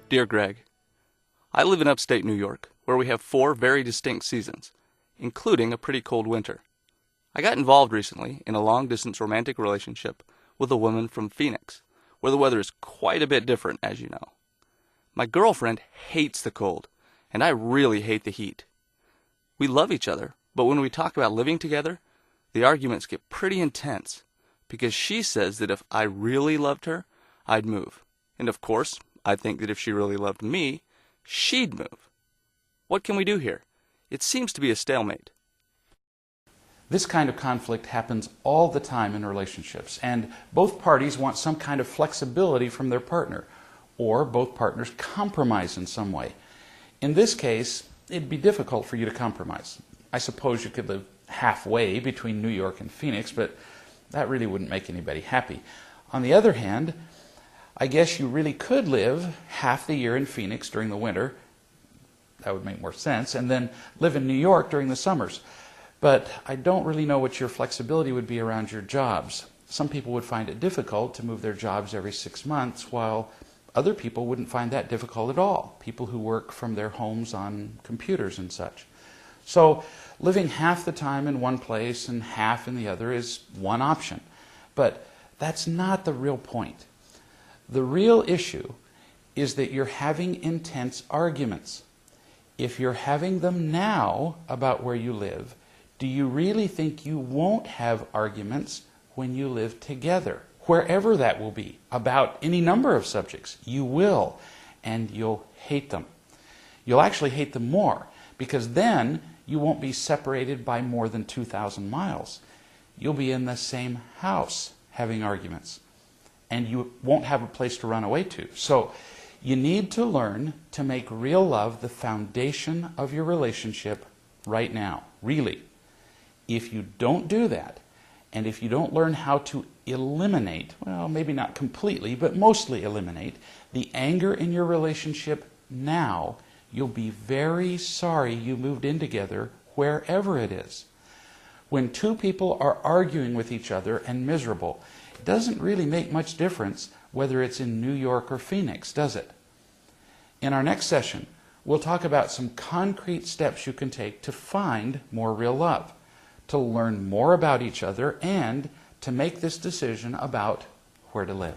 Dear Greg, I live in upstate New York, where we have 4 very distinct seasons, including a pretty cold winter. I got involved recently in a long-distance romantic relationship with a woman from Phoenix, where the weather is quite a bit different, as you know. My girlfriend hates the cold, and I really hate the heat. We love each other, but when we talk about living together, the arguments get pretty intense, because she says that if I really loved her, I'd move. And of course, I think that if she really loved me, she'd move. What can we do here? It seems to be a stalemate. This kind of conflict happens all the time in relationships, and both parties want some kind of flexibility from their partner, or both partners compromise in some way. In this case, it'd be difficult for you to compromise. I suppose you could live halfway between New York and Phoenix, but that really wouldn't make anybody happy. On the other hand, I guess you really could live half the year in Phoenix during the winter. That would make more sense, and then live in New York during the summers. But I don't really know what your flexibility would be around your jobs. Some people would find it difficult to move their jobs every 6 months, while other people wouldn't find that difficult at all. People who work from their homes on computers and such. So living half the time in one place and half in the other is one option. But that's not the real point. The real issue is that you're having intense arguments. If you're having them now about where you live, do you really think you won't have arguments when you live together? Wherever that will be, about any number of subjects, you will, and you'll hate them. You'll actually hate them more, because then you won't be separated by more than 2,000 miles. You'll be in the same house having arguments, and you won't have a place to run away to. So you need to learn to make real love the foundation of your relationship right now, really. If you don't do that, and if you don't learn how to eliminate, well, maybe not completely, but mostly eliminate, the anger in your relationship now, you'll be very sorry you moved in together wherever it is. When two people are arguing with each other and miserable, it doesn't really make much difference whether it's in New York or Phoenix, does it? In our next session, we'll talk about some concrete steps you can take to find more real love, to learn more about each other, and to make this decision about where to live.